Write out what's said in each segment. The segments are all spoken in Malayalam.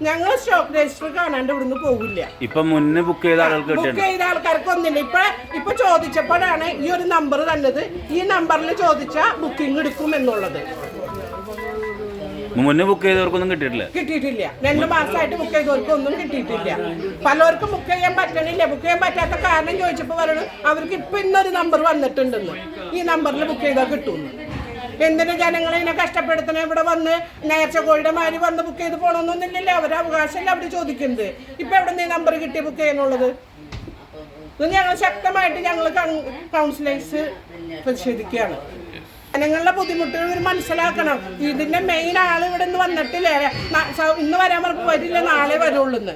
ഞങ്ങൾ സ്റ്റോക്ക് രജിസ്റ്റർ കാണാണ്ട് ഇവിടുന്ന് പോകില്ല. ഇപ്പൊ മുന്നേ ബുക്ക് ചെയ്ത ആൾക്കാർക്ക് ഒന്നില്ല. ഇപ്പൊ ചോദിച്ചപ്പോഴാണ് ഈ ഒരു നമ്പർ തന്നത്. ഈ നമ്പറിൽ ചോദിച്ചാൽ ബുക്കിംഗ് എടുക്കും എന്നുള്ളത്. മുന്നേ ബുക്ക് ചെയ്തവർക്കൊന്നും കിട്ടിയിട്ടില്ല. 2 മാസമായിട്ട് ബുക്ക് ചെയ്തവർക്ക് ഒന്നും കിട്ടിയിട്ടില്ല. പലർക്കും ബുക്ക് ചെയ്യാൻ പറ്റണില്ല. ബുക്ക് ചെയ്യാൻ പറ്റാത്ത കാരണം ചോദിച്ചപ്പോൾ പറയുന്നത് അവർക്ക് ഇപ്പൊ ഇന്നൊരു നമ്പർ വന്നിട്ടുണ്ടെന്ന്, ഈ നമ്പറിൽ ബുക്ക് ചെയ്താൽ കിട്ടുമെന്ന്. എന്തിനു ജനങ്ങളെ ഇതിനെ കഷ്ടപ്പെടുത്തണേ? ഇവിടെ വന്ന് നേർച്ച കോഴിയുടെ മാതിരി വന്ന് ബുക്ക് ചെയ്ത് പോകണമെന്നൊന്നുമില്ലല്ലോ. അവരുടെ അവകാശമല്ല അവർ ചോദിക്കുന്നത്. ഇപ്പൊ എവിടെ നിന്ന് ഈ നമ്പർ കിട്ടി ബുക്ക് ചെയ്യാനുള്ളത്? ഇത് ഞങ്ങൾ ശക്തമായിട്ട് ഞങ്ങൾ കൗൺസിലേഴ്സ് പ്രതിഷേധിക്കുകയാണ്. ജനങ്ങളുടെ ബുദ്ധിമുട്ടുകൾ മനസ്സിലാക്കണം. ഇതിന്റെ മെയിൻ ആൾ ഇവിടെ നിന്ന് വന്നിട്ടില്ലേ? ഇന്ന് വരാൻ പറഞ്ഞപ്പോൾ വരില്ല, നാളെ വരുള്ളൂന്ന്.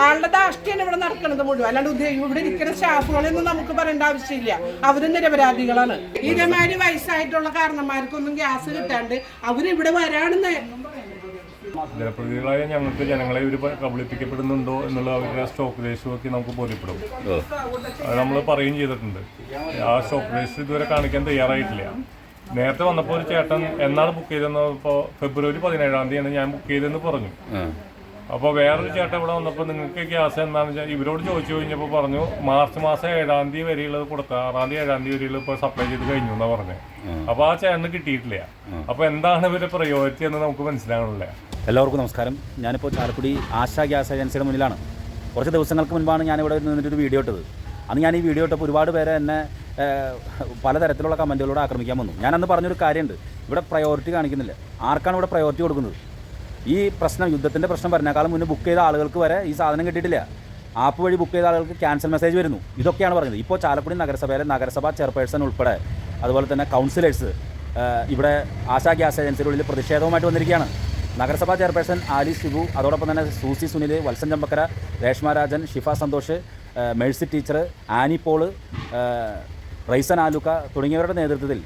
ആളുടെ ധാഷ്ട്യാണ് ഇവിടെ നടക്കുന്നത് മുഴുവൻ. അല്ലാണ്ട് ഇവിടെ ഇരിക്കുന്ന സ്റ്റാഫുകളൊന്നും നമുക്ക് പറയേണ്ട ആവശ്യമില്ല. അവരും നിരപരാധികളാണ്. ഇതേമാതിരി വയസ്സായിട്ടുള്ള കാരണന്മാർക്കൊന്നും ഗ്യാസ് കിട്ടാണ്ട് അവരിവിടെ വരാണെന്ന്. ജനപ്രതിനിധികളായ ഞങ്ങൾക്ക് ജനങ്ങളെ ഇവർ കബളിപ്പിക്കപ്പെടുന്നുണ്ടോ എന്നുള്ള അവരുടെ സ്റ്റോക്ക് രജിസ്റ്ററൊക്കെ നമുക്ക് ബോധ്യപ്പെടും. അത് നമ്മൾ പറയുകയും ചെയ്തിട്ടുണ്ട്. ആ സ്റ്റോക്ക് രജിസ്റ്റർ ഇതുവരെ കാണിക്കാൻ തയ്യാറായിട്ടില്ല. നേരത്തെ വന്നപ്പോൾ ഒരു ചേട്ടൻ എന്നാണ് ബുക്ക് ചെയ്തതെന്ന്, ഇപ്പോൾ ഫെബ്രുവരി 17-ാം തീയതിയാണ് ഞാൻ ബുക്ക് ചെയ്തതെന്ന് പറഞ്ഞു. അപ്പോൾ വേറൊരു ചേട്ടൻ ഇവിടെ വന്നപ്പോൾ നിങ്ങൾക്ക് ഗ്യാസ് എന്താണെന്ന് വെച്ചാൽ ഇവരോട് ചോദിച്ചു കഴിഞ്ഞപ്പോൾ പറഞ്ഞു മാർച്ച് മാസം 7-ാം തീയതി വരെയുള്ളത് കൊടുത്ത 6-ാം തീയതി 7-ാം തീയതി വരെയുള്ളത് ഇപ്പോൾ സപ്ലൈ ചെയ്ത് കഴിഞ്ഞു എന്നാണ് പറഞ്ഞത്. അപ്പോൾ ആ ചേട്ടന് കിട്ടിയിട്ടില്ല. അപ്പോൾ എന്താണ് ഇവരുടെ പ്രയോറിറ്റി എന്ന് നമുക്ക് മനസ്സിലാകണില്ല. എല്ലാവർക്കും നമസ്കാരം. ഞാനിപ്പോൾ ചാലക്കുടി ആശാ ഗ്യാസ് ഏജൻസിയുടെ മുന്നിലാണ്. കുറച്ച് ദിവസങ്ങൾക്ക് മുൻപാണ് ഞാനിവിടെ നിന്നിട്ടൊരു വീഡിയോ ഇട്ടത്. അന്ന് ഞാൻ ഈ വീഡിയോ ഇട്ടപ്പോൾ ഒരുപാട് പേരെ എന്നെ പലതരത്തിലുള്ള കമൻറ്റുകളോട് ആക്രമിക്കാൻ വന്നു. ഞാനന്ന് പറഞ്ഞൊരു കാര്യമുണ്ട്, ഇവിടെ പ്രയോറിറ്റി കാണിക്കുന്നില്ല. ആർക്കാണ് ഇവിടെ പ്രയോറിറ്റി കൊടുക്കുന്നത്? ഈ പ്രശ്നം, യുദ്ധത്തിൻ്റെ പ്രശ്നം പറഞ്ഞേക്കാളും മുന്നേ ബുക്ക് ചെയ്ത ആളുകൾക്ക് വരെ ഈ സാധനം കിട്ടിയിട്ടില്ല. ആപ്പ് വഴി ബുക്ക് ചെയ്ത ആളുകൾക്ക് ക്യാൻസൽ മെസ്സേജ് വരുന്നു. ഇതൊക്കെയാണ് പറഞ്ഞത്. ഇപ്പോൾ ചാലക്കുടി നഗരസഭയിലെ നഗരസഭാ ചെയർപേഴ്സൺ ഉൾപ്പെടെ അതുപോലെ തന്നെ കൗൺസിലേഴ്സ് ഇവിടെ ആശാ ഗ്യാസ് ഏജൻസിയുടെ ഉള്ളിൽ പ്രതിഷേധവുമായിട്ട് വന്നിരിക്കുകയാണ്. നഗരസഭാ ചെയർപേഴ്സൺ ആലി ശിബു, അതോടൊപ്പം തന്നെ സൂസി സുനിൽ, വത്സൻ ചമ്പക്കര, രേഷ്മ രാജൻ, ഷിഫ സന്തോഷ്, മേഴ്സി ടീച്ചർ, ആനി പോള്, റൈസൻ ആലുക്ക തുടങ്ങിയവരുടെ നേതൃത്വത്തിൽ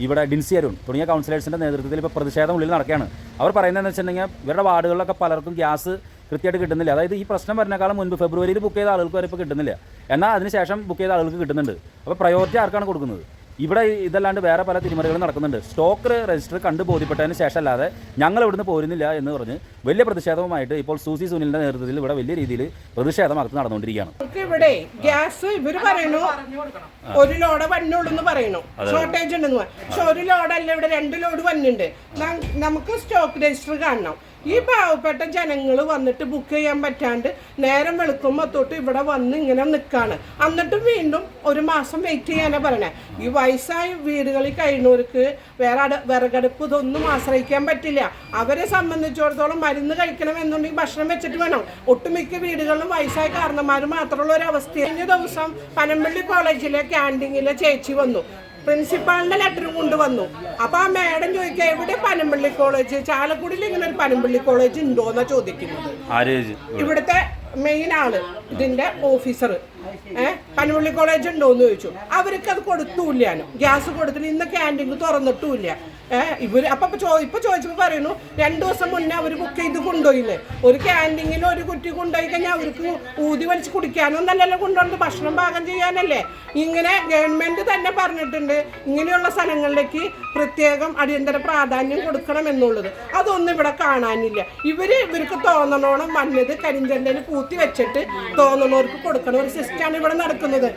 ഇവിടെ ഡിൻസി അരുൺ തുടങ്ങിയ കൗൺസിലേഴ്സിൻ്റെ നേതൃത്വത്തിൽ ഇപ്പോൾ പ്രതിഷേധം ഉള്ളിൽ നടക്കുകയാണ്. അവർ പറയുന്നതെന്ന് വെച്ചിട്ടുണ്ടെങ്കിൽ ഇവരുടെ വാർഡുകളിലൊക്കെ പലർക്കും ഗ്യാസ് കൃത്യമായിട്ട് കിട്ടുന്നില്ല. അതായത് ഈ പ്രശ്നം വരുന്നേക്കാളും മുൻപ് ഫെബ്രുവരിയിൽ ബുക്ക് ചെയ്ത ആളുകൾക്ക് വരെ ഇപ്പോൾ കിട്ടുന്നില്ല. എന്നാൽ അതിനുശേഷം ബുക്ക് ചെയ്ത ആളുകൾക്ക് കിട്ടുന്നുണ്ട്. അപ്പോൾ പ്രയോറിറ്റി ആർക്കാണ് കൊടുക്കുന്നത്? ഇവിടെ ഇതല്ലാണ്ട് വേറെ പല തിരിമറികളും നടക്കുന്നുണ്ട്. സ്റ്റോക്ക് രജിസ്റ്റർ കണ്ട് ബോധ്യപ്പെട്ടതിന് ശേഷം അല്ലാതെ ഞങ്ങൾ ഇവിടുന്ന് പോരുന്നില്ല എന്ന് പറഞ്ഞ് വലിയ പ്രതിഷേധവുമായിട്ട് ഇപ്പോൾ സൂസി സുനിലിന്റെ നേതൃത്വത്തിൽ ഇവിടെ വലിയ രീതിയിൽ പ്രതിഷേധം അകത്ത് നടന്നുകൊണ്ടിരിക്കുകയാണ്. ഇവിടെ ഗ്യാസ് ഇവർ പറയുന്നു ഒരു ലോഡ് വന്നുള്ളൂ പറയുന്നു, ഷോർട്ടേജ് ഉണ്ടെന്ന്. പക്ഷെ ഒരു ലോഡല്ല, ഇവിടെ 2 ലോഡ് വന്നിട്ടുണ്ട്. നമുക്ക് സ്റ്റോക്ക് രജിസ്റ്റർ കാണണം. ഈ പാവപ്പെട്ട ജനങ്ങൾ വന്നിട്ട് ബുക്ക് ചെയ്യാൻ പറ്റാണ്ട് നേരം വെളുക്കുമ്പോൾ തൊട്ട് ഇവിടെ വന്ന് ഇങ്ങനെ നിൽക്കുകയാണ്. എന്നിട്ടും വീണ്ടും 1 മാസം വെയിറ്റ് ചെയ്യാനാണ് പറയണേ. ഈ വയസ്സായ വീടുകളിൽ കഴിയുന്നവർക്ക് വേറെ വിറകടുപ്പ് ഇതൊന്നും ആശ്രയിക്കാൻ പറ്റില്ല. അവരെ സംബന്ധിച്ചിടത്തോളം മരുന്ന് കഴിക്കണമെന്നുണ്ടെങ്കിൽ ഭക്ഷണം വെച്ചിട്ട് വേണം. ഒട്ടുമിക്ക വീടുകളിലും വയസ്സായ കാരണന്മാർ മാത്രമുള്ള ഒരു അവസ്ഥ. കഴിഞ്ഞ ദിവസം പനമ്പള്ളി കോളേജിലെ ക്യാൻറ്റീനിലെ ചേച്ചി വന്നു, പ്രിൻസിപ്പാളിന്റെ ലെറ്ററും കൊണ്ടുവന്നു. അപ്പൊ ആ മേഡം ചോദിക്കുക എവിടെ പനമ്പള്ളി കോളേജ്, ചാലക്കുടിയിൽ ഇങ്ങനെ ഒരു പനമ്പള്ളി കോളേജ് ഉണ്ടോന്നാ ചോദിക്കുന്നത്. ഇവിടുത്തെ മെയിൻ ആള് ഇതിന്റെ ഓഫീസർ പനമ്പള്ളി കോളേജ് ഉണ്ടോന്ന് ചോദിച്ചു. അവർക്ക് അത് കൊടുത്തൂല്ലാനും, ഗ്യാസ് കൊടുത്തിട്ട് ഇന്ന് ക്യാൻറ്റീൻ തുറന്നിട്ടുമില്ല. ഇവര് ഇപ്പൊ ചോദിച്ചപ്പോ പറയുന്നു 2 ദിവസം മുന്നേ അവർ ബുക്ക് ചെയ്ത് കൊണ്ടുപോയില്ലേ. ഒരു ക്യാൻറ്റീനിൽ ഒരു കുറ്റി കൊണ്ടുപോയി കഴിഞ്ഞാൽ അവർക്ക് ഊതി വലിച്ച് കുടിക്കാനൊന്നും നല്ലല്ലോ കൊണ്ടുവന്നത്, ഭക്ഷണം പാകം ചെയ്യാനല്ലേ. ഇങ്ങനെ ഗവൺമെന്റ് തന്നെ പറഞ്ഞിട്ടുണ്ട് ഇങ്ങനെയുള്ള സ്ഥലങ്ങളിലേക്ക് പ്രത്യേകം അടിയന്തര പ്രാധാന്യം കൊടുക്കണം എന്നുള്ളത്. അതൊന്നും ഇവിടെ കാണാനില്ല. ഇവർക്ക് തോന്നണോണം വന്നത് കരിഞ്ചന്തയിൽ പൂത്തി വെച്ചിട്ട് തോന്നണവർക്ക് കൊടുക്കണ ഒരു സിസ്റ്റമാണ് ഇവിടെ നടക്കുന്നത്.